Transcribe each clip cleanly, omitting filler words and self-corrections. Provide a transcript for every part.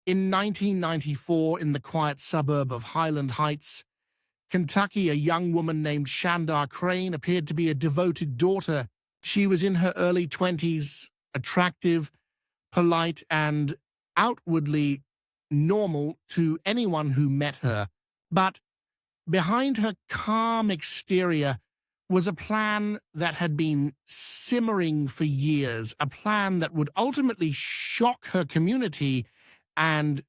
In 1994, in the quiet suburb of Highland Heights, Kentucky, a young woman named Shanda Crane appeared to be a devoted daughter. She was in her early 20s, attractive, polite, and outwardly normal to anyone who met her. But behind her calm exterior was a plan that had been simmering for years, a plan that would ultimately shock her community and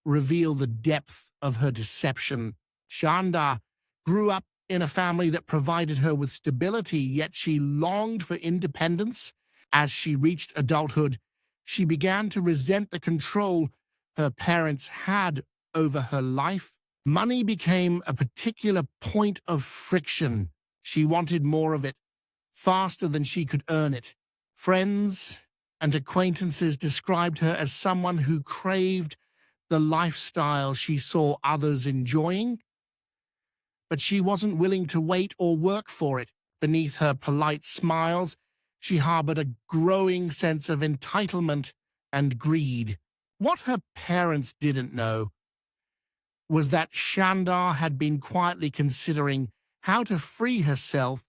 reveal the depth of her deception. Shanda grew up in a family that provided her with stability, yet she longed for independence. As she reached adulthood, she began to resent the control her parents had over her life. Money became a particular point of friction. She wanted more of it, faster than she could earn it. Friends and acquaintances described her as someone who craved the lifestyle she saw others enjoying, but she wasn't willing to wait or work for it. Beneath her polite smiles, she harbored a growing sense of entitlement and greed. What her parents didn't know was that Shanda had been quietly considering how to free herself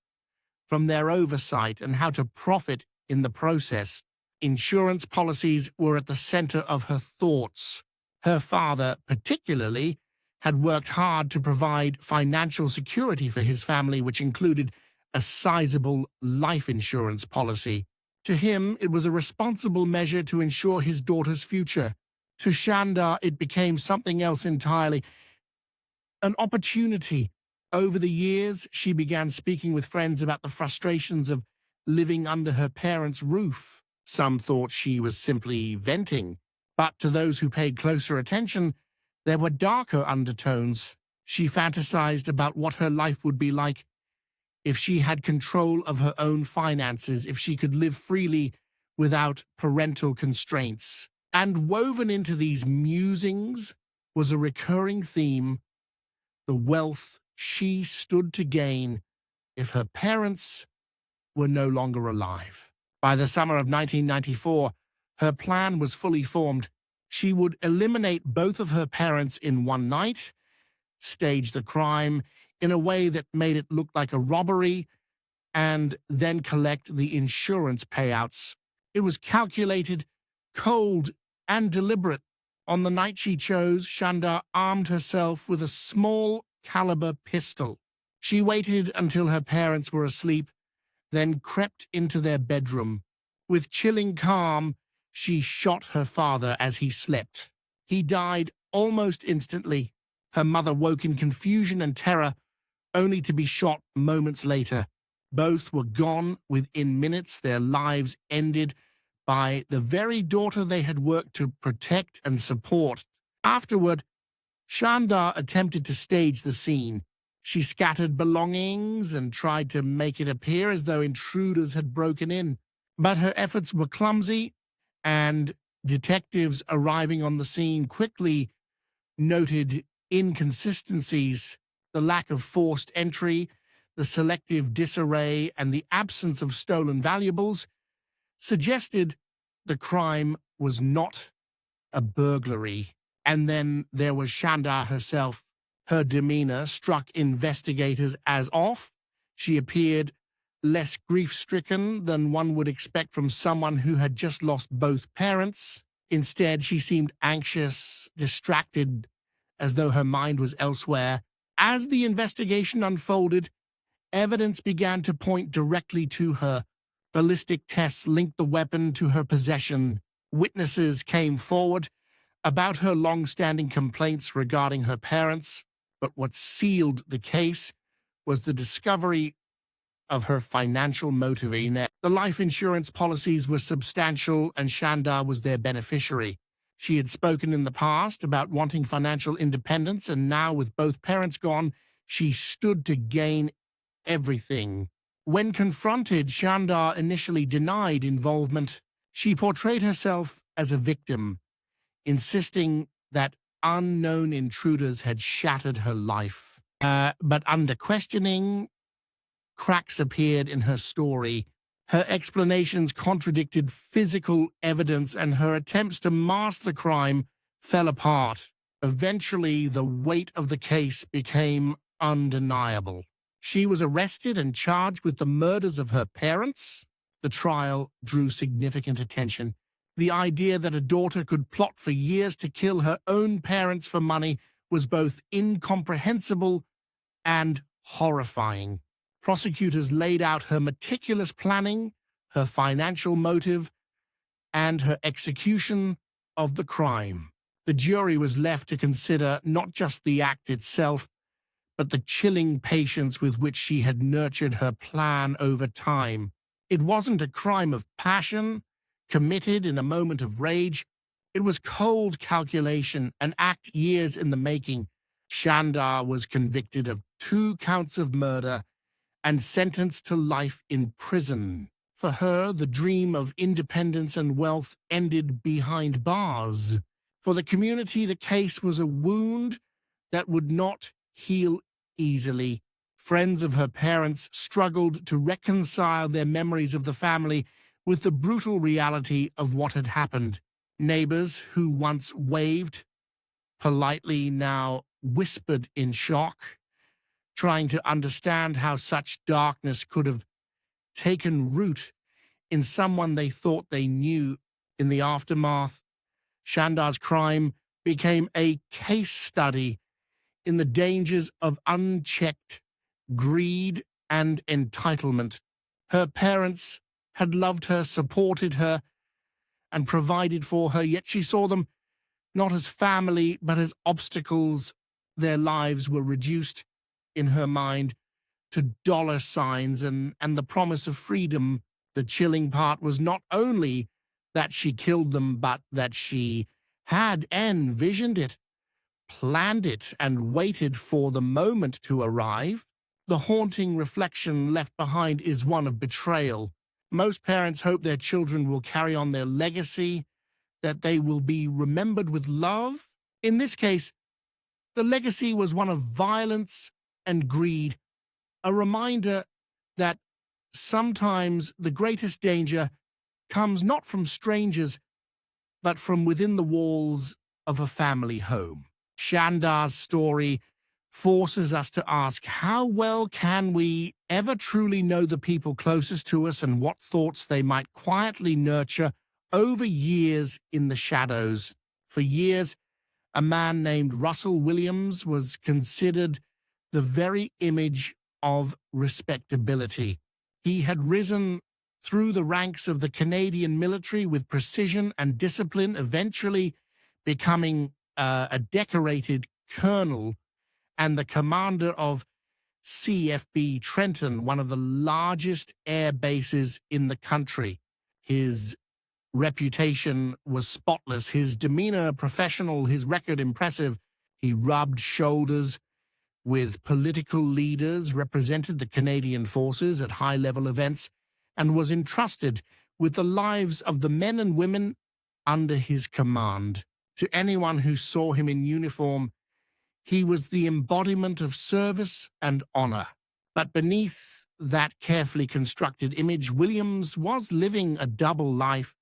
from their oversight and how to profit in the process. Insurance policies were at the center of her thoughts. Her father, particularly, had worked hard to provide financial security for his family, which included a sizable life insurance policy. To him, it was a responsible measure to ensure his daughter's future. To Shanda, it became something else entirely, an opportunity. Over the years, she began speaking with friends about the frustrations of living under her parents' roof. Some thought she was simply venting, but to those who paid closer attention, there were darker undertones. She fantasized about what her life would be like if she had control of her own finances, if she could live freely without parental constraints. And woven into these musings was a recurring theme: the wealth she stood to gain if her parents were no longer alive. By the summer of 1994, her plan was fully formed. She would eliminate both of her parents in one night, stage the crime in a way that made it look like a robbery, and then collect the insurance payouts. It was calculated, cold, and deliberate. On the night she chose, Shanda armed herself with a small caliber pistol. She waited until her parents were asleep, then crept into their bedroom. With chilling calm, she shot her father as he slept. He died almost instantly. Her mother woke in confusion and terror, only to be shot moments later. Both were gone within minutes, their lives ended by the very daughter they had worked to protect and support. Afterward, Shanda attempted to stage the scene. She scattered belongings and tried to make it appear as though intruders had broken in. But her efforts were clumsy, and detectives arriving on the scene quickly noted inconsistencies: the lack of forced entry, the selective disarray, and the absence of stolen valuables suggested the crime was not a burglary. And then there was Shanda herself. Her demeanor struck investigators as off. She appeared less grief-stricken than one would expect from someone who had just lost both parents. Instead, she seemed anxious, distracted, as though her mind was elsewhere. As the investigation unfolded, evidence began to point directly to her. Ballistic tests linked the weapon to her possession. Witnesses came forward about her long-standing complaints regarding her parents, but what sealed the case was the discovery of her financial motive. The life insurance policies were substantial, and Shanda was their beneficiary. She had spoken in the past about wanting financial independence, and now, with both parents gone, she stood to gain everything. When confronted, Shanda initially denied involvement. She portrayed herself as a victim, insisting that unknown intruders had shattered her life. But under questioning, cracks appeared in her story. Her explanations contradicted physical evidence, and her attempts to mask the crime fell apart. Eventually, the weight of the case became undeniable. She was arrested and charged with the murders of her parents. The trial drew significant attention. The idea that a daughter could plot for years to kill her own parents for money was both incomprehensible and horrifying. Prosecutors laid out her meticulous planning, her financial motive, and her execution of the crime. The jury was left to consider not just the act itself, but the chilling patience with which she had nurtured her plan over time. It wasn't a crime of passion, committed in a moment of rage. It was cold calculation, an act years in the making. Shandar was convicted of 2 counts of murder and sentenced to life in prison. For her, the dream of independence and wealth ended behind bars. For the community, the case was a wound that would not heal easily. Friends of her parents struggled to reconcile their memories of the family with the brutal reality of what had happened. Neighbors who once waved politely now whispered in shock, trying to understand how such darkness could have taken root in someone they thought they knew. In the aftermath, Shandar's crime became a case study in the dangers of unchecked greed and entitlement. Her parents had loved her, supported her, and provided for her, yet she saw them not as family, but as obstacles. Their lives were reduced, in her mind, to dollar signs and the promise of freedom. The chilling part was not only that she killed them, but that she had envisioned it, planned it, and waited for the moment to arrive. The haunting reflection left behind is one of betrayal. Most parents hope their children will carry on their legacy, that they will be remembered with love. In this case, the legacy was one of violence and greed, a reminder that sometimes the greatest danger comes not from strangers, but from within the walls of a family home. Shandar's story forces us to ask, how well can we ever truly know the people closest to us and what thoughts they might quietly nurture over years in the shadows? For years, a man named Russell Williams was considered the very image of respectability. He had risen through the ranks of the Canadian military with precision and discipline, eventually becoming a decorated colonel and the commander of CFB Trenton, one of the largest air bases in the country. His reputation was spotless, his demeanor professional, his record impressive. He rubbed shoulders with political leaders, represented the Canadian forces at high-level events, and was entrusted with the lives of the men and women under his command. To anyone who saw him in uniform, he was the embodiment of service and honor. But beneath that carefully constructed image, Williams was living a double life,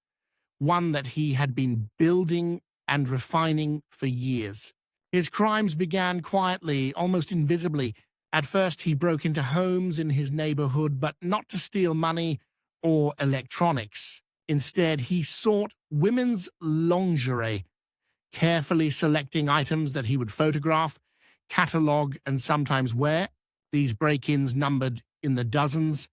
one that he had been building and refining for years. His crimes began quietly, almost invisibly. At first, he broke into homes in his neighborhood, but not to steal money or electronics. Instead, he sought women's lingerie, carefully selecting items that he would photograph, catalog, and sometimes wear. These break-ins numbered in the dozens,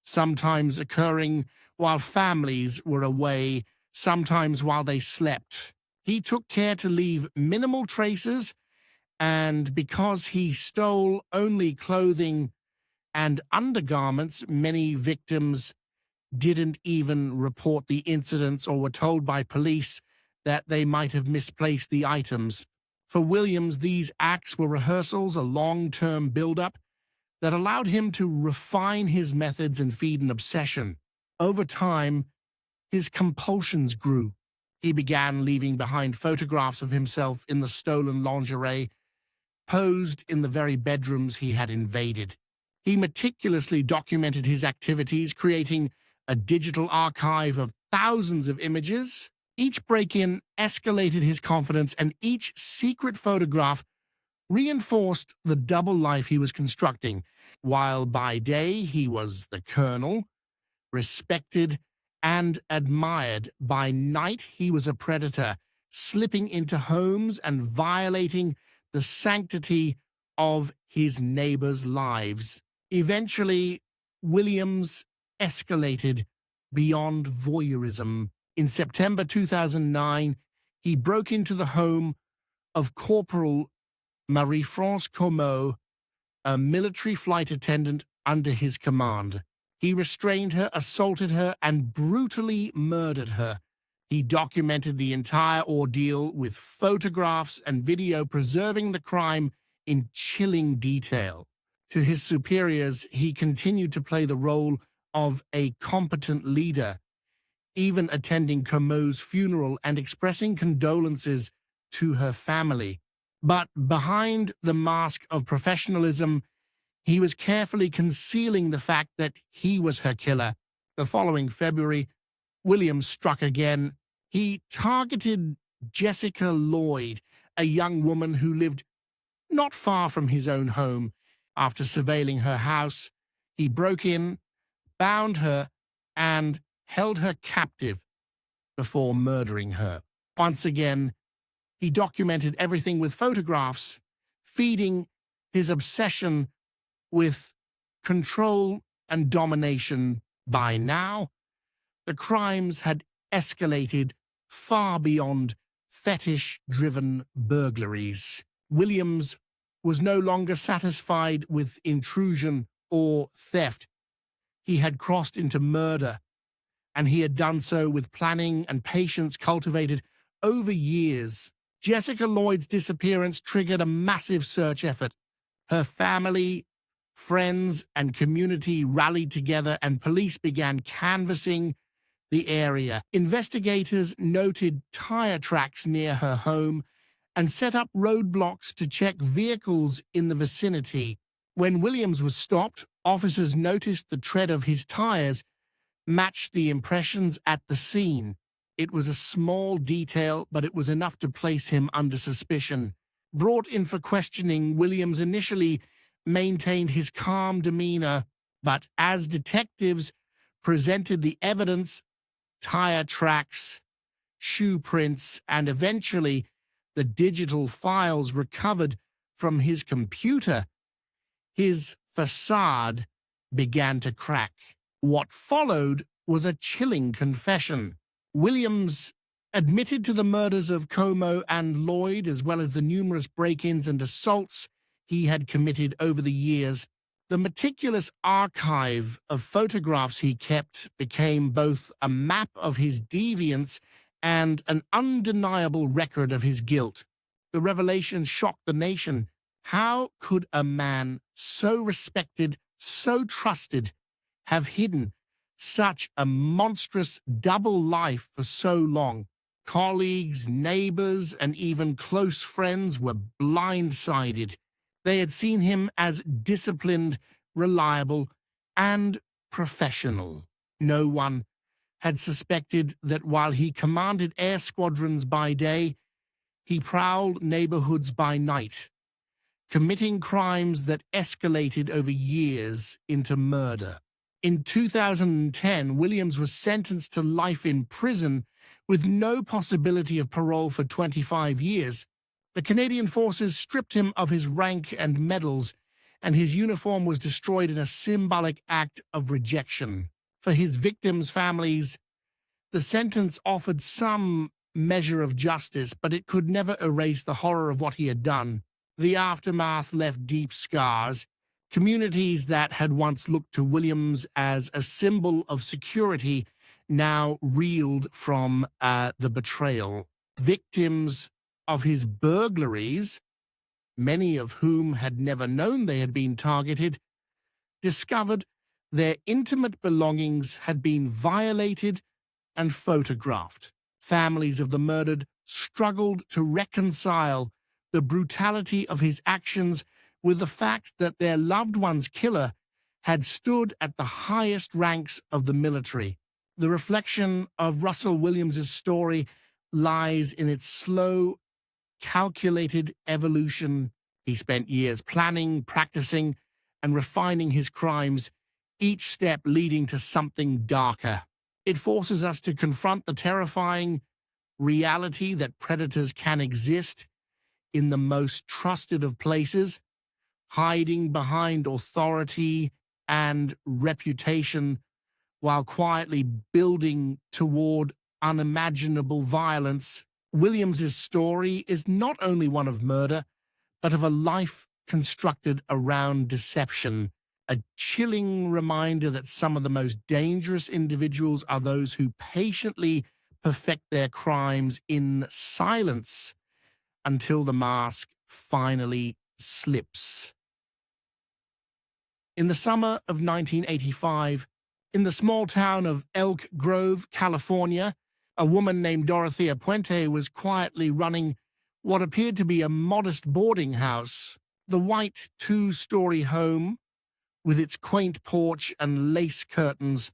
sometimes occurring while families were away, sometimes while they slept. He took care to leave minimal traces, and because he stole only clothing and undergarments, many victims didn't even report the incidents or were told by police that they might have misplaced the items. For Williams, these acts were rehearsals, a long-term build-up that allowed him to refine his methods and feed an obsession. Over time, his compulsions grew. He began leaving behind photographs of himself in the stolen lingerie, posed in the very bedrooms he had invaded. He meticulously documented his activities, creating a digital archive of thousands of images. Each break-in escalated his confidence, and each secret photograph reinforced the double life he was constructing. While by day he was the colonel, respected and admired, by night he was a predator, slipping into homes and violating the sanctity of his neighbors' lives. Eventually, Williams escalated beyond voyeurism. In September 2009, he broke into the home of Corporal Marie-France Comeau, a military flight attendant under his command. He restrained her, assaulted her, and brutally murdered her. He documented the entire ordeal with photographs and video, preserving the crime in chilling detail. To his superiors, he continued to play the role of a competent leader, even attending Comeau's funeral and expressing condolences to her family. But behind the mask of professionalism, he was carefully concealing the fact that he was her killer. The following February, Williams struck again. He targeted Jessica Lloyd, a young woman who lived not far from his own home. After surveilling her house, he broke in, bound her, and held her captive before murdering her. Once again, he documented everything with photographs, feeding his obsession with control and domination. By now, the crimes had escalated far beyond fetish-driven burglaries. Williams was no longer satisfied with intrusion or theft. He had crossed into murder, and he had done so with planning and patience cultivated over years. Jessica Lloyd's disappearance triggered a massive search effort. Her family, friends, and community rallied together, and police began canvassing the area. Investigators noted tire tracks near her home and set up roadblocks to check vehicles in the vicinity. When Williams was stopped, officers noticed the tread of his tires matched the impressions at the scene. It was a small detail, but it was enough to place him under suspicion. Brought in for questioning, Williams initially maintained his calm demeanor, but as detectives presented the evidence, tire tracks, shoe prints, and eventually the digital files recovered from his computer, his facade began to crack. What followed was a chilling confession. Williams admitted to the murders of Comeau and Lloyd, as well as the numerous break-ins and assaults he had committed over the years. The meticulous archive of photographs he kept became both a map of his deviance and an undeniable record of his guilt. The revelation shocked the nation. How could a man so respected, so trusted, have hidden such a monstrous double life for so long? Colleagues, neighbors, and even close friends were blindsided. They had seen him as disciplined, reliable, and professional. No one had suspected that while he commanded air squadrons by day, he prowled neighborhoods by night, committing crimes that escalated over years into murder. In 2010, Williams was sentenced to life in prison with no possibility of parole for 25 years. The Canadian Forces stripped him of his rank and medals, and his uniform was destroyed in a symbolic act of rejection. For his victims' families, the sentence offered some measure of justice, but it could never erase the horror of what he had done. The aftermath left deep scars. Communities that had once looked to Williams as a symbol of security now reeled from the betrayal. Victims of his burglaries, many of whom had never known they had been targeted, discovered their intimate belongings had been violated and photographed. Families of the murdered struggled to reconcile the brutality of his actions with the fact that their loved one's killer had stood at the highest ranks of the military. The reflection of Russell Williams's story lies in its slow, calculated evolution. He spent years planning, practicing, and refining his crimes, each step leading to something darker. It forces us to confront the terrifying reality that predators can exist in the most trusted of places, hiding behind authority and reputation while quietly building toward unimaginable violence. Williams's story is not only one of murder, but of a life constructed around deception, a chilling reminder that some of the most dangerous individuals are those who patiently perfect their crimes in silence until the mask finally slips. In the summer of 1985, in the small town of Elk Grove, California, a woman named Dorothea Puente was quietly running what appeared to be a modest boarding house. The white two-story home, with its quaint porch and lace curtains,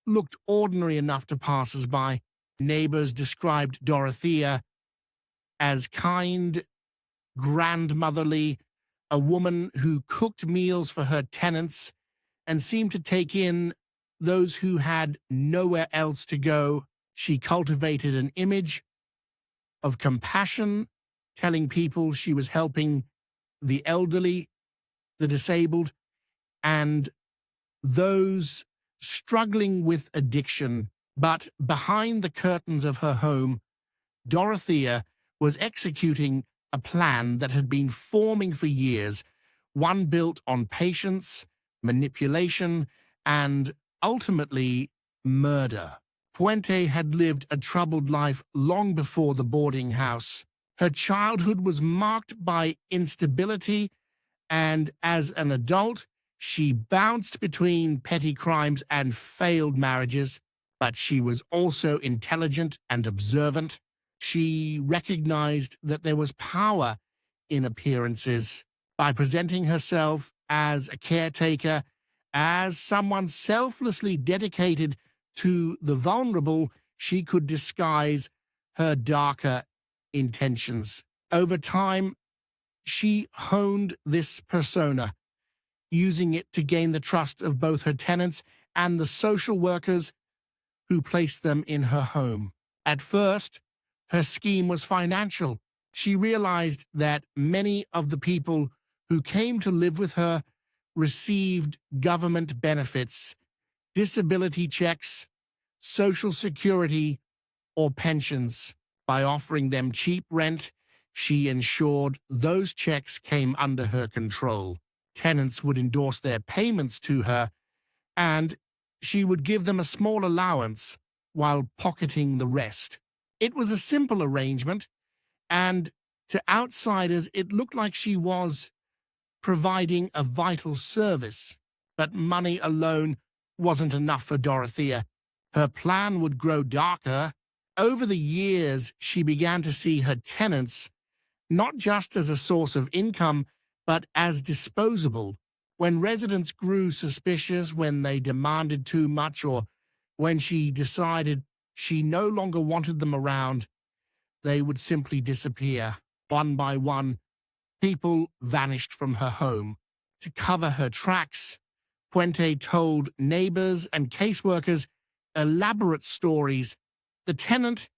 looked ordinary enough to passers-by. Neighbors described Dorothea as kind, grandmotherly, a woman who cooked meals for her tenants and seemed to take in those who had nowhere else to go. She cultivated an image of compassion, telling people she was helping the elderly, the disabled, and those struggling with addiction. But behind the curtains of her home, Dorothea was executing a plan that had been forming for years, one built on patience, manipulation, and ultimately murder. Puente had lived a troubled life long before the boarding house. Her childhood was marked by instability, and as an adult, she bounced between petty crimes and failed marriages. But she was also intelligent and observant. She recognized that there was power in appearances. By presenting herself as a caretaker, as someone selflessly dedicated to the vulnerable, she could disguise her darker intentions. Over time, she honed this persona, using it to gain the trust of both her tenants and the social workers who placed them in her home. At first, her scheme was financial. She realized that many of the people who came to live with her received government benefits, disability checks, Social Security, or pensions. By offering them cheap rent, she ensured those checks came under her control. Tenants would endorse their payments to her, and she would give them a small allowance while pocketing the rest. It was a simple arrangement, and to outsiders it looked like she was providing a vital service. But money alone wasn't enough for Dorothea. Her plan would grow darker. Over the years, she began to see her tenants not just as a source of income, but as disposable. When residents grew suspicious, when they demanded too much, or when she decided she no longer wanted them around, they would simply disappear. One by one, people vanished from her home. To cover her tracks, Puente told neighbors and caseworkers elaborate stories. The tenant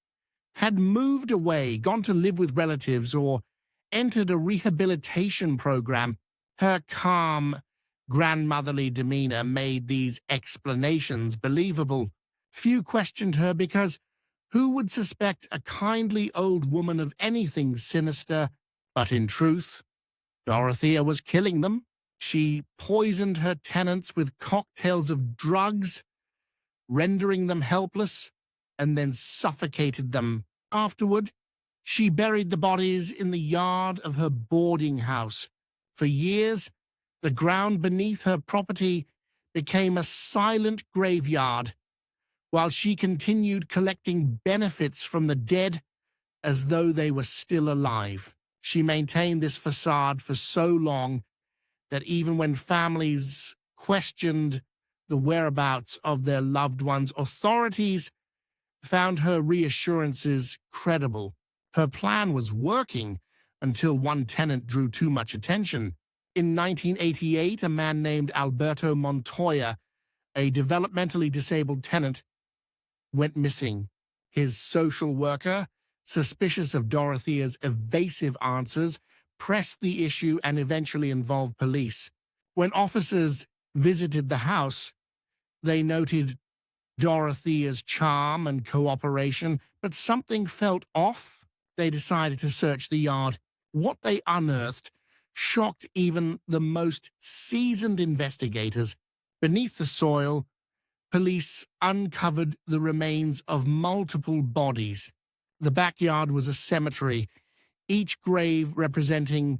had moved away, gone to live with relatives, or entered a rehabilitation program. Her calm, grandmotherly demeanor made these explanations believable. Few questioned her because who would suspect a kindly old woman of anything sinister? But in truth, Dorothea was killing them. She poisoned her tenants with cocktails of drugs, rendering them helpless, and then suffocated them. Afterward, she buried the bodies in the yard of her boarding house. For years, the ground beneath her property became a silent graveyard, while she continued collecting benefits from the dead as though they were still alive. She maintained this facade for so long that even when families questioned the whereabouts of their loved ones, authorities found her reassurances credible. Her plan was working until one tenant drew too much attention. In 1988, a man named Alberto Montoya, a developmentally disabled tenant, went missing. His social worker, suspicious of Dorothea's evasive answers, pressed the issue and eventually involved police. When officers visited the house, they noted Dorothea's charm and cooperation, but something felt off. They decided to search the yard. What they unearthed shocked even the most seasoned investigators. Beneath the soil, police uncovered the remains of multiple bodies. The backyard was a cemetery, each grave representing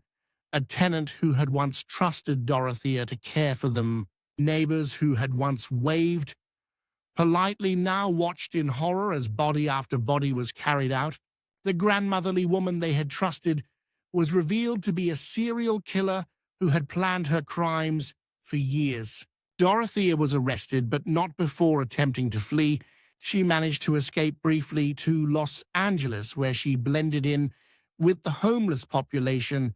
a tenant who had once trusted Dorothea to care for them. Neighbors who had once waved politely now watched in horror as body after body was carried out. The grandmotherly woman they had trusted was revealed to be a serial killer who had planned her crimes for years. Dorothea was arrested, but not before attempting to flee. She managed to escape briefly to Los Angeles, where she blended in with the homeless population,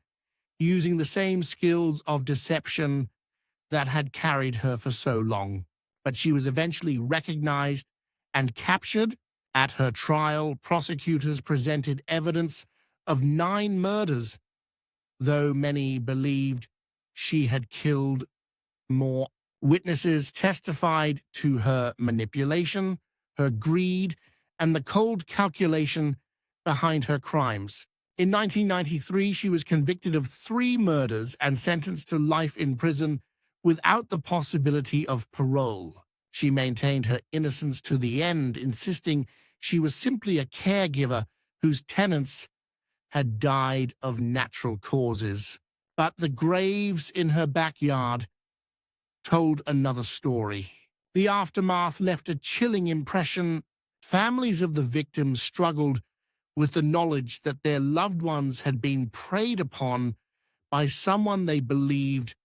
using the same skills of deception that had carried her for so long. But she was eventually recognized and captured. At her trial, prosecutors presented evidence of 9 murders, though many believed she had killed more. Witnesses testified to her manipulation, her greed, and the cold calculation behind her crimes. In 1993, she was convicted of 3 murders and sentenced to life in prison without the possibility of parole. She maintained her innocence to the end, insisting she was simply a caregiver whose tenants had died of natural causes. But the graves in her backyard told another story. The aftermath left a chilling impression. Families of the victims struggled with the knowledge that their loved ones had been preyed upon by someone they believed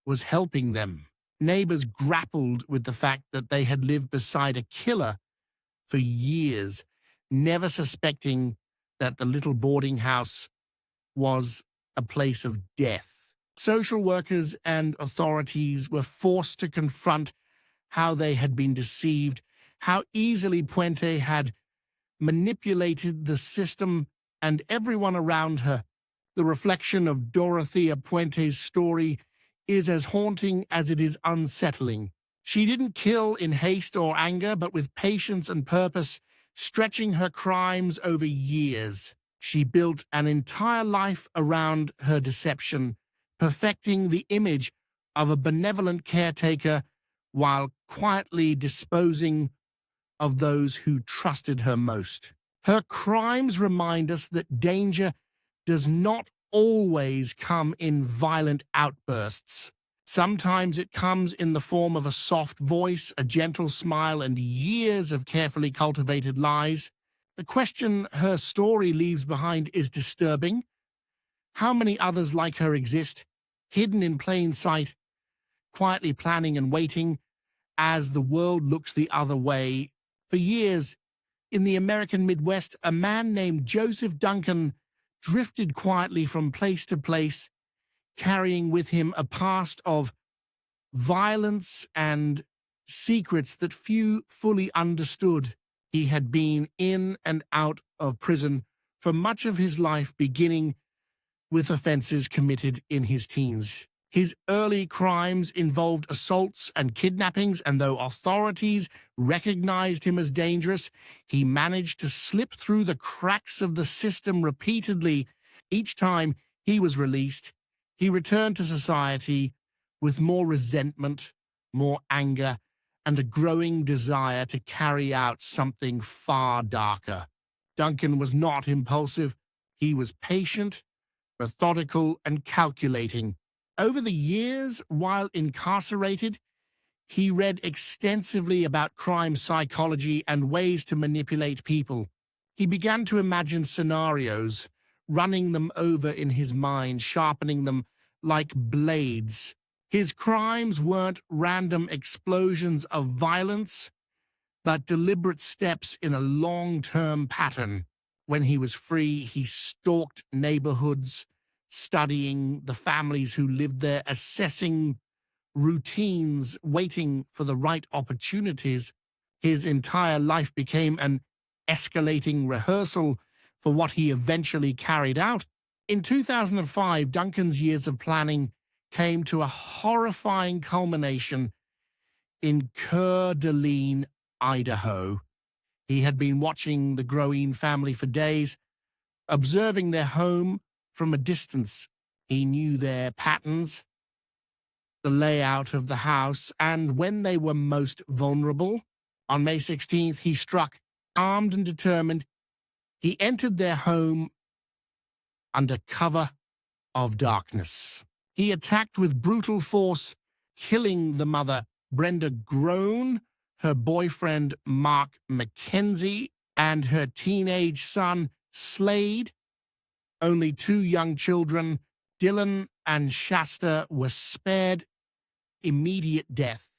was helping them. Neighbors grappled with the fact that they had lived beside a killer for years, never suspecting that the little boarding house was a place of death. Social workers and authorities were forced to confront how they had been deceived, how easily Puente had manipulated the system and everyone around her. The reflection of Dorothea Puente's story is as haunting as it is unsettling. She didn't kill in haste or anger, but with patience and purpose, stretching her crimes over years. She built an entire life around her deception, perfecting the image of a benevolent caretaker while quietly disposing of those who trusted her most. Her crimes remind us that danger does not always come in violent outbursts. Sometimes it comes in the form of a soft voice, a gentle smile, and years of carefully cultivated lies. The question her story leaves behind is disturbing. How many others like her exist, hidden in plain sight, quietly planning and waiting as the world looks the other way? For years, in the American Midwest, a man named Joseph Duncan drifted quietly from place to place, carrying with him a past of violence and secrets that few fully understood. He had been in and out of prison for much of his life, beginning with offenses committed in his teens. His early crimes involved assaults and kidnappings, and though authorities recognized him as dangerous, he managed to slip through the cracks of the system repeatedly. Each time he was released, he returned to society with more resentment, more anger, and a growing desire to carry out something far darker. Duncan was not impulsive. He was patient, methodical, and calculating. Over the years, while incarcerated, he read extensively about crime psychology and ways to manipulate people. He began to imagine scenarios, running them over in his mind, sharpening them like blades. His crimes weren't random explosions of violence. but deliberate steps in a long-term pattern. When he was free, he stalked neighborhoods, studying the families who lived there, assessing routines, waiting for the right opportunities. His entire life became an escalating rehearsal for what he eventually carried out. In 2005, Duncan's years of planning came to a horrifying culmination in Coeur d'Alene, Idaho. He had been watching the Groene family for days, observing their home from a distance. He knew their patterns, the layout of the house, and when they were most vulnerable. On May 16th, he struck. Armed and determined, he entered their home under cover of darkness. He attacked with brutal force, killing the mother, Brenda Groene, her boyfriend, Mark Mackenzie, and her teenage son, Slade. Only 2 young children, Dylan and Shasta, were spared immediate death,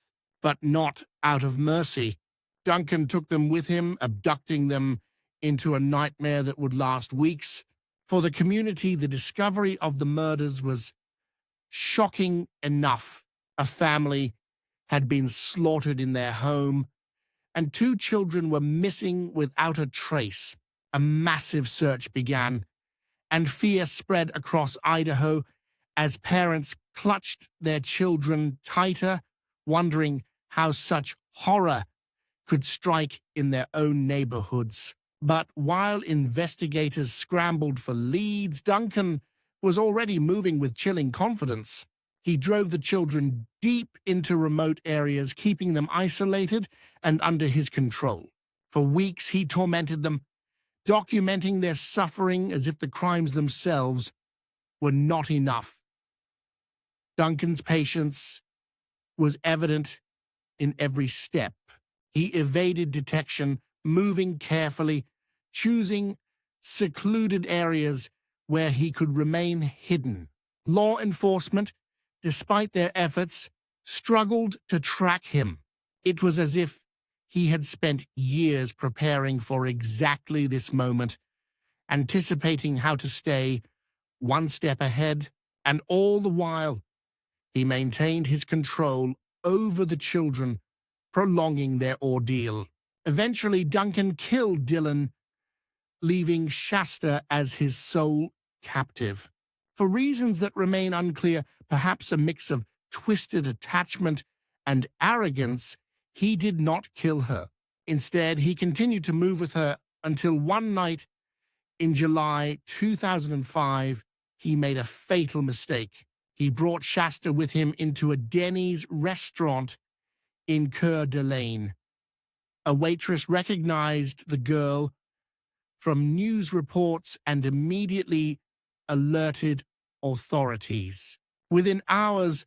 but not out of mercy. Duncan took them with him, abducting them into a nightmare that would last weeks. For the community, the discovery of the murders was shocking enough. A family had been slaughtered in their home, and 2 children were missing without a trace. A massive search began, and fear spread across Idaho as parents clutched their children tighter, wondering how such horror could strike in their own neighborhoods. But while investigators scrambled for leads, Duncan was already moving with chilling confidence. He drove the children deep into remote areas, keeping them isolated and under his control. For weeks, he tormented them, documenting their suffering as if the crimes themselves were not enough. Duncan's patience was evident in every step. He evaded detection, moving carefully, choosing secluded areas where he could remain hidden. Law enforcement, despite their efforts, struggled to track him. It was as if he had spent years preparing for exactly this moment, anticipating how to stay one step ahead, and all the while, he maintained his control over the children, prolonging their ordeal. Eventually, Duncan killed Dylan, leaving Shasta as his sole captive. For reasons that remain unclear, perhaps a mix of twisted attachment and arrogance, he did not kill her. Instead, he continued to move with her until one night in July 2005, he made a fatal mistake. He brought Shasta with him into a Denny's restaurant in Coeur d'Alene. A waitress recognized the girl from news reports and immediately alerted authorities. Within hours,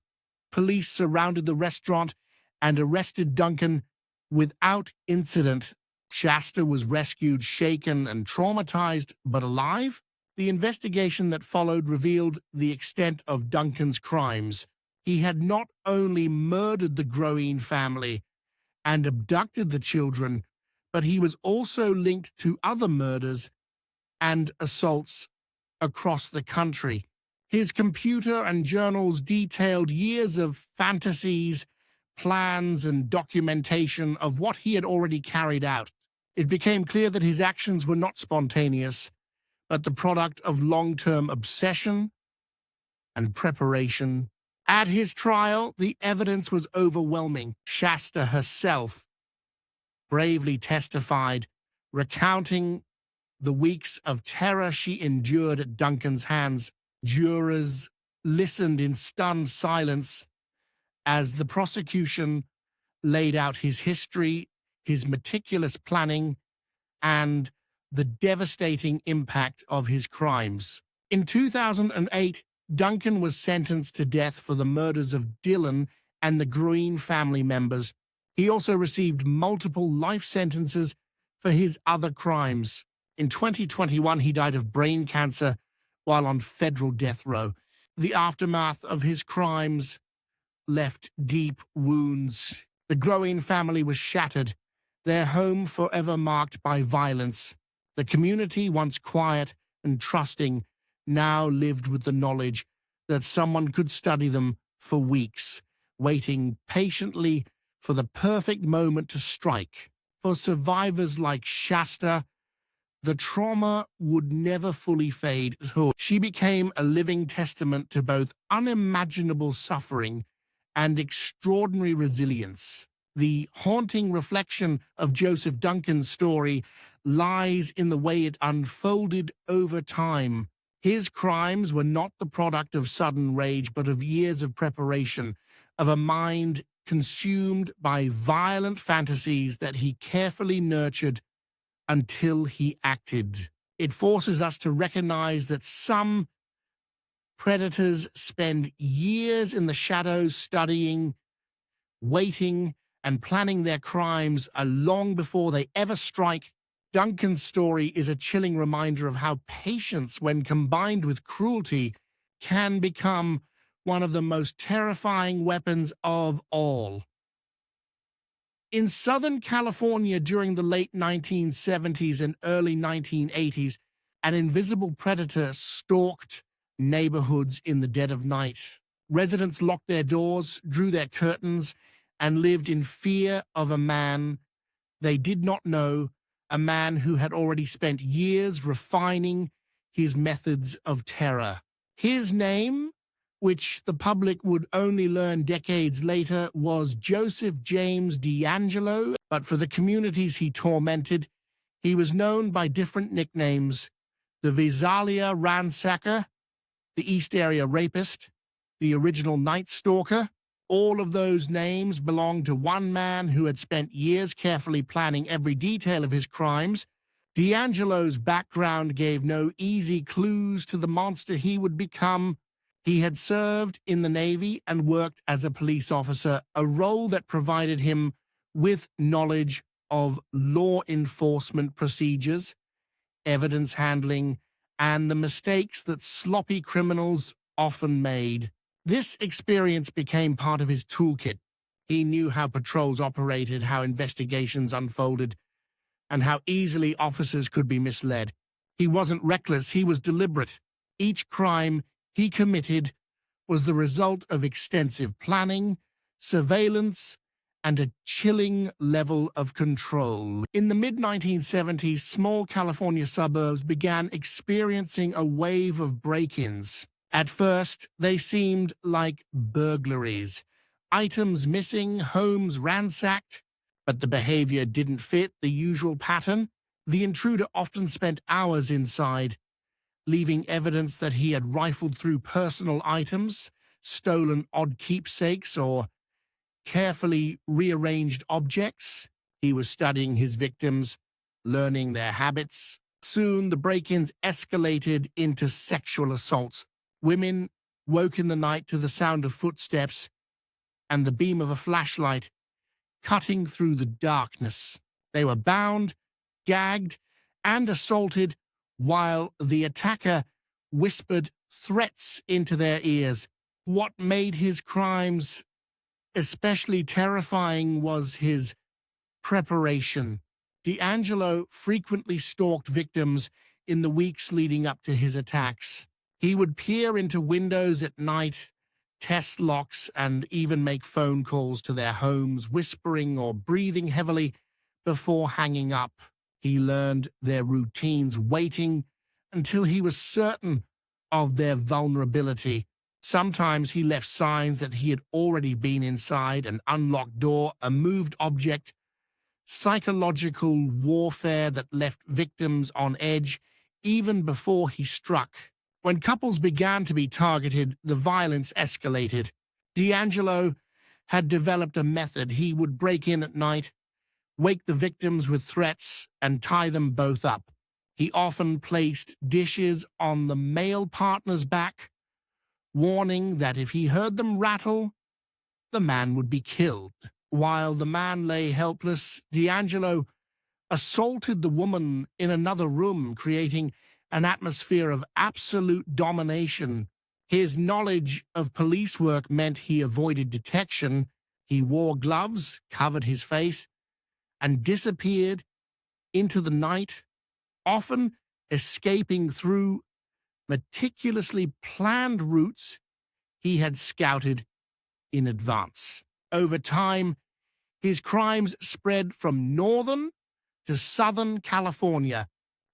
police surrounded the restaurant and arrested Duncan without incident. Shasta was rescued, shaken and traumatized, but alive. The investigation that followed revealed the extent of Duncan's crimes. He had not only murdered the Groene family and abducted the children, but he was also linked to other murders and assaults across the country. His computer and journals detailed years of fantasies, plans, and documentation of what he had already carried out. It became clear that his actions were not spontaneous, but the product of long-term obsession and preparation. At his trial, the evidence was overwhelming. Shasta herself bravely testified, recounting the weeks of terror she endured at Duncan's hands. Jurors listened in stunned silence as the prosecution laid out his history, his meticulous planning, and the devastating impact of his crimes. In 2008, Duncan was sentenced to death for the murders of Dylan and the Groene family members. He also received multiple life sentences for his other crimes. In 2021, he died of brain cancer while on federal death row. The aftermath of his crimes left deep wounds. The Groene family was shattered, their home forever marked by violence. The community, once quiet and trusting, now lived with the knowledge that someone could study them for weeks, waiting patiently for the perfect moment to strike. For survivors like Shasta, the trauma would never fully fade at all. She became a living testament to both unimaginable suffering and extraordinary resilience. The haunting reflection of Joseph Duncan's story lies in the way it unfolded over time. His crimes were not the product of sudden rage, but of years of preparation, of a mind consumed by violent fantasies that he carefully nurtured until he acted. It forces us to recognize that some predators spend years in the shadows studying, waiting, and planning their crimes long before they ever strike. Duncan's story is a chilling reminder of how patience, when combined with cruelty, can become one of the most terrifying weapons of all. In Southern California during the late 1970s and early 1980s, an invisible predator stalked neighborhoods in the dead of night. Residents locked their doors, drew their curtains, and lived in fear of a man they did not know, a man who had already spent years refining his methods of terror. His name, which the public would only learn decades later, was Joseph James D'Angelo, but for the communities he tormented, he was known by different nicknames: the Visalia Ransacker, the East Area Rapist, the Original Night Stalker. All of those names belonged to one man who had spent years carefully planning every detail of his crimes. D'Angelo's background gave no easy clues to the monster he would become. He had served in the Navy and worked as a police officer, a role that provided him with knowledge of law enforcement procedures, evidence handling, and the mistakes that sloppy criminals often made. This experience became part of his toolkit. He knew how patrols operated, how investigations unfolded, and how easily officers could be misled. He wasn't reckless, he was deliberate. Each crime he committed was the result of extensive planning, surveillance, and a chilling level of control. In the mid-1970s, small California suburbs began experiencing a wave of break-ins. At first, they seemed like burglaries, items missing, homes ransacked, but the behavior didn't fit the usual pattern. The intruder often spent hours inside, leaving evidence that he had rifled through personal items, stolen odd keepsakes, or carefully rearranged objects. He was studying his victims, learning their habits. Soon, the break-ins escalated into sexual assaults. Women woke in the night to the sound of footsteps and the beam of a flashlight cutting through the darkness. They were bound, gagged, and assaulted while the attacker whispered threats into their ears. What made his crimes especially terrifying was his preparation. D'Angelo frequently stalked victims in the weeks leading up to his attacks. He would peer into windows at night, test locks, and even make phone calls to their homes, whispering or breathing heavily before hanging up. He learned their routines, waiting until he was certain of their vulnerability. Sometimes he left signs that he had already been inside: an unlocked door, a moved object, psychological warfare that left victims on edge even before he struck. When couples began to be targeted, the violence escalated. D'Angelo had developed a method. He would break in at night, wake the victims with threats, and tie them both up. He often placed dishes on the male partner's back, warning that if he heard them rattle, the man would be killed. While the man lay helpless, D'Angelo assaulted the woman in another room, creating an atmosphere of absolute domination. His knowledge of police work meant he avoided detection. He wore gloves, covered his face, and disappeared into the night, often escaping through meticulously planned routes he had scouted in advance. Over time, his crimes spread from northern to southern California.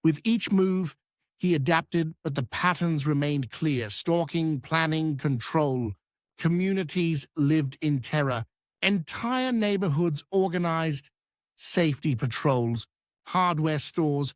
With each move, he adapted, but the patterns remained clear: stalking, planning, control. Communities lived in terror. Entire neighborhoods organized safety patrols. Hardware stores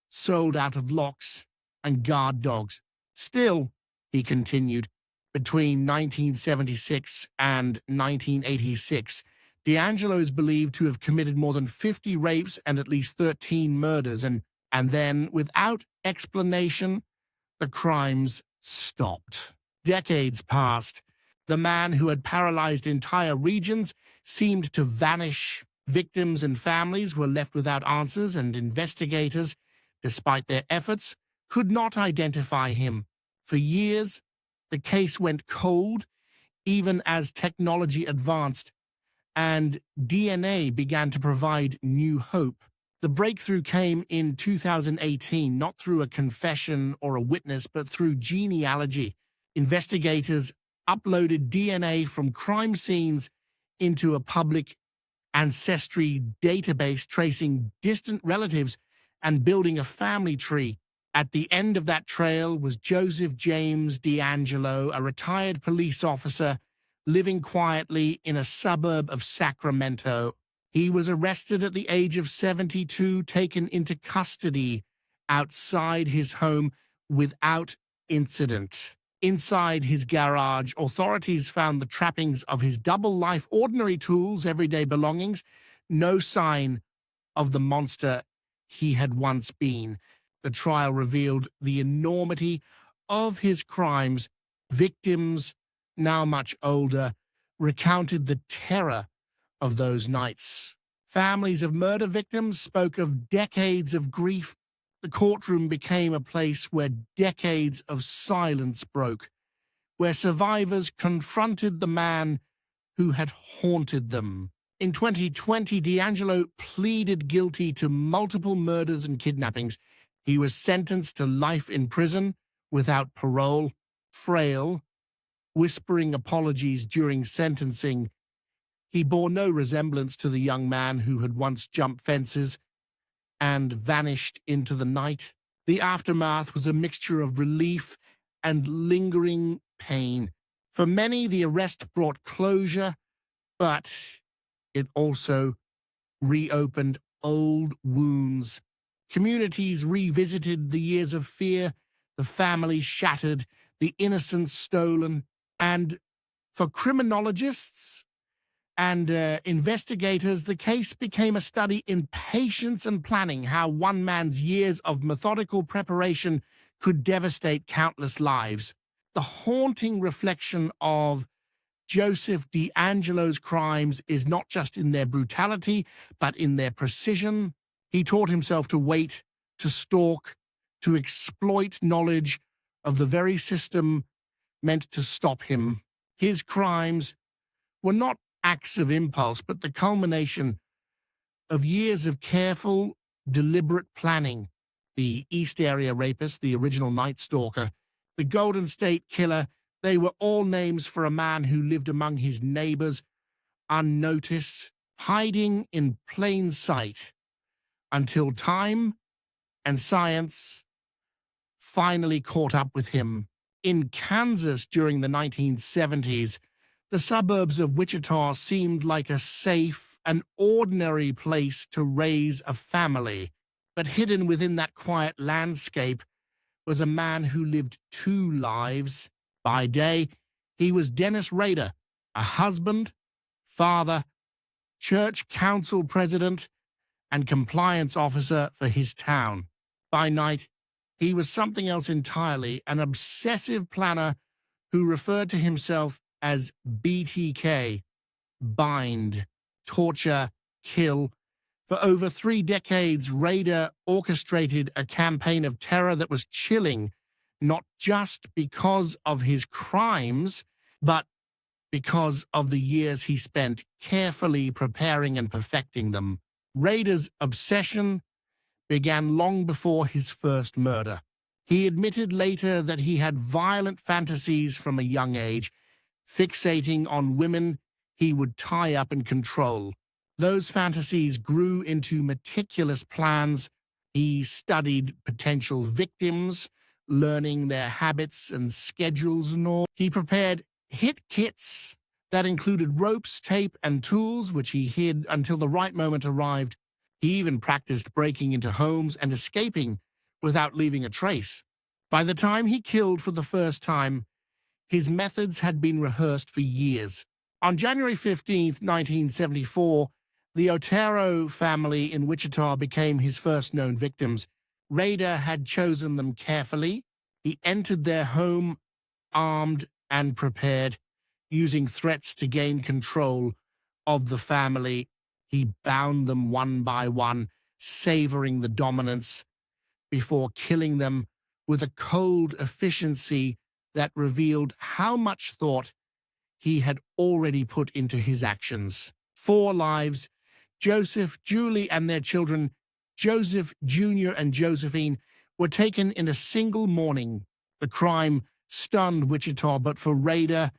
sold out of locks and guard dogs. Still, he continued, between 1976 and 1986, D'Angelo is believed to have committed more than 50 rapes and at least 13 murders, and then, without explanation, the crimes stopped. Decades passed. The man who had paralyzed entire regions seemed to vanish. Victims and families were left without answers, and investigators, despite their efforts, could not identify him. For years, the case went cold, even as technology advanced and DNA began to provide new hope. The breakthrough came in 2018, not through a confession or a witness, but through genealogy. Investigators uploaded DNA from crime scenes into a public ancestry database, tracing distant relatives and building a family tree. At the end of that trail was Joseph James D'Angelo, a retired police officer living quietly in a suburb of Sacramento. He was arrested at the age of 72, taken into custody outside his home without incident. Inside his garage, authorities found the trappings of his double life: ordinary tools, everyday belongings, no sign of the monster he had once been. The trial revealed the enormity of his crimes. Victims, now much older, recounted the terror of those nights. Families of murder victims spoke of decades of grief. The courtroom became a place where decades of silence broke, where survivors confronted the man who had haunted them. In 2020, D'Angelo pleaded guilty to multiple murders and kidnappings. He was sentenced to life in prison without parole. Frail, whispering apologies during sentencing, he bore no resemblance to the young man who had once jumped fences and vanished into the night. The aftermath was a mixture of relief and lingering pain. For many, the arrest brought closure, but it also reopened old wounds. Communities revisited the years of fear, the family shattered, the innocence stolen, and for criminologists and investigators, the case became a study in patience and planning, how one man's years of methodical preparation could devastate countless lives. The haunting reflection of Joseph D'Angelo's crimes is not just in their brutality, but in their precision. He taught himself to wait, to stalk, to exploit knowledge of the very system meant to stop him. His crimes were not acts of impulse, but the culmination of years of careful, deliberate planning. The East Area Rapist, the original Night Stalker, the Golden State Killer, they were all names for a man who lived among his neighbors, unnoticed, hiding in plain sight, until time and science finally caught up with him. In Kansas during the 1970s, the suburbs of Wichita seemed like a safe and ordinary place to raise a family. But hidden within that quiet landscape was a man who lived two lives. By day, he was Dennis Rader, a husband, father, church council president, and compliance officer for his town. By night, he was something else entirely, an obsessive planner who referred to himself as BTK, bind, torture, kill. For over 3 decades, Rader orchestrated a campaign of terror that was chilling, not just because of his crimes, but because of the years he spent carefully preparing and perfecting them. Rader's obsession began long before his first murder. He admitted later that he had violent fantasies from a young age, fixating on women he would tie up and control. Those fantasies grew into meticulous plans. He studied potential victims, learning their habits and schedules and all. He prepared hit kits that included ropes, tape, and tools, which he hid until the right moment arrived. He even practiced breaking into homes and escaping without leaving a trace. By the time he killed for the first time, his methods had been rehearsed for years. On January 15, 1974, the Otero family in Wichita became his first known victims. Rader had chosen them carefully. He entered their home armed and prepared, using threats to gain control of the family. He bound them one by one, savoring the dominance before killing them with a cold efficiency that revealed how much thought he had already put into his actions. 4 lives, Joseph, Julie, and their children, Joseph Jr. and Josephine, were taken in a single morning. The crime stunned Wichita, but for Rader,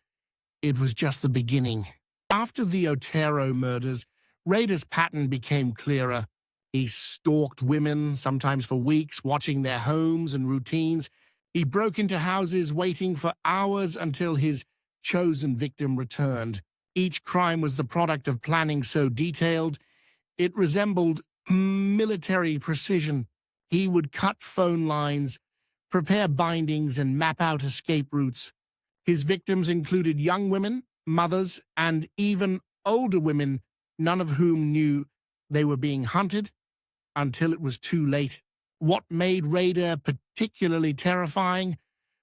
it was just the beginning. After the Otero murders, Rader's pattern became clearer. He stalked women, sometimes for weeks, watching their homes and routines. He broke into houses, waiting for hours until his chosen victim returned. Each crime was the product of planning so detailed, it resembled military precision. He would cut phone lines, prepare bindings, and map out escape routes. His victims included young women, mothers, and even older women, none of whom knew they were being hunted until it was too late. What made Rader particularly terrifying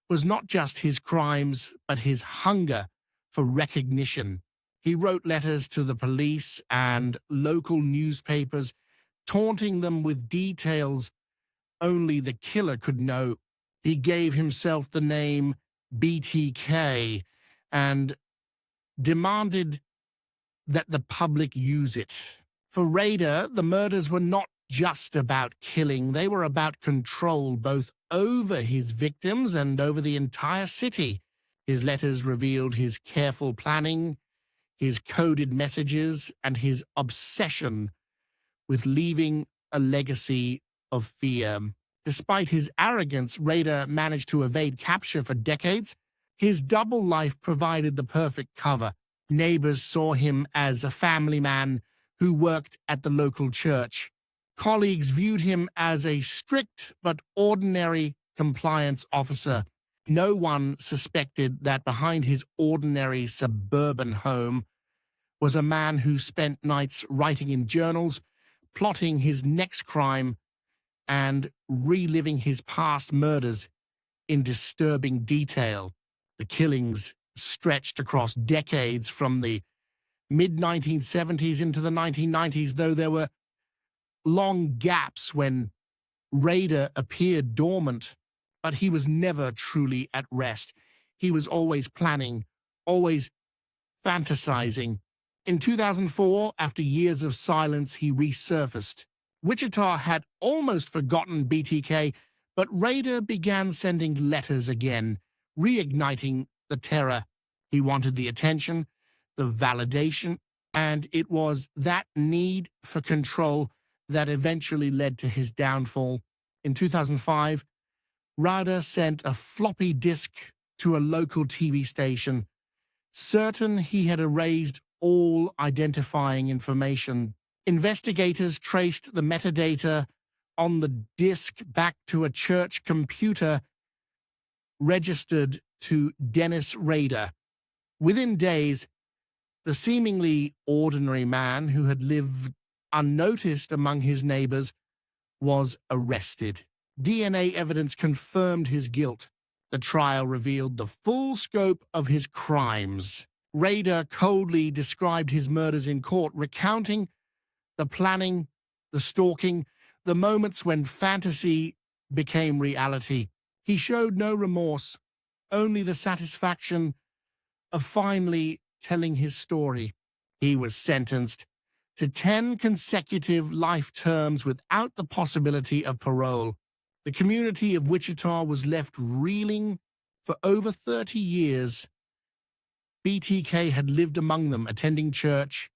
was not just his crimes, but his hunger for recognition. He wrote letters to the police and local newspapers, taunting them with details only the killer could know. He gave himself the name BTK and demanded that the public use it. For Rader, the murders were not just about killing. They were about control, both over his victims and over the entire city. His letters revealed his careful planning, his coded messages, and his obsession with leaving a legacy of fear. Despite his arrogance, Rader managed to evade capture for decades. His double life provided the perfect cover. Neighbors saw him as a family man who worked at the local church. Colleagues viewed him as a strict but ordinary compliance officer. No one suspected that behind his ordinary suburban home was a man who spent nights writing in journals, plotting his next crime, and reliving his past murders in disturbing detail. The killings stretched across decades from the mid-1970s into the 1990s, though there were long gaps when Rader appeared dormant, but he was never truly at rest. He was always planning, always fantasizing. In 2004, after years of silence, he resurfaced. Wichita had almost forgotten BTK, but Rader began sending letters again, reigniting the terror. He wanted the attention, the validation, and it was that need for control that eventually led to his downfall. In 2005, Rader sent a floppy disk to a local TV station, certain he had erased all identifying information. Investigators traced the metadata on the disk back to a church computer registered to Dennis Rader. Within days, the seemingly ordinary man who had lived unnoticed among his neighbors was arrested. DNA evidence confirmed his guilt. The trial revealed the full scope of his crimes. Rader coldly described his murders in court, recounting the planning, the stalking, the moments when fantasy became reality. He showed no remorse, only the satisfaction of finally telling his story. He was sentenced to 10 consecutive life terms without the possibility of parole. The community of Wichita was left reeling for over 30 years. BTK had lived among them, attending church,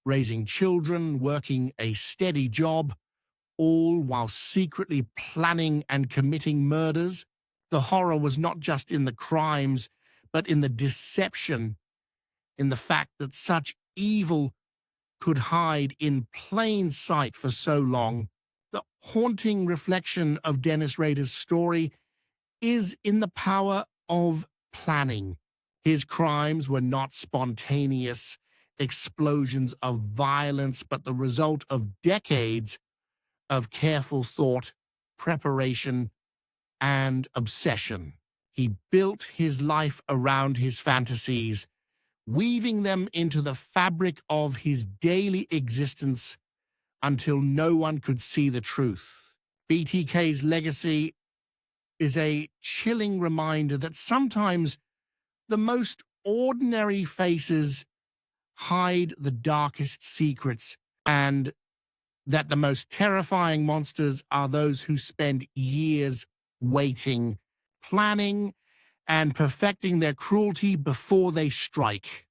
raising children, working a steady job, all while secretly planning and committing murders. The horror was not just in the crimes, but in the deception, in the fact that such evil could hide in plain sight for so long. The haunting reflection of Dennis Rader's story is in the power of planning. His crimes were not spontaneous explosions of violence, but the result of decades of careful thought, preparation, and obsession. He built his life around his fantasies, weaving them into the fabric of his daily existence until no one could see the truth. BTK's legacy is a chilling reminder that sometimes the most ordinary faces hide the darkest secrets, and that the most terrifying monsters are those who spend years waiting, planning, and perfecting their cruelty before they strike.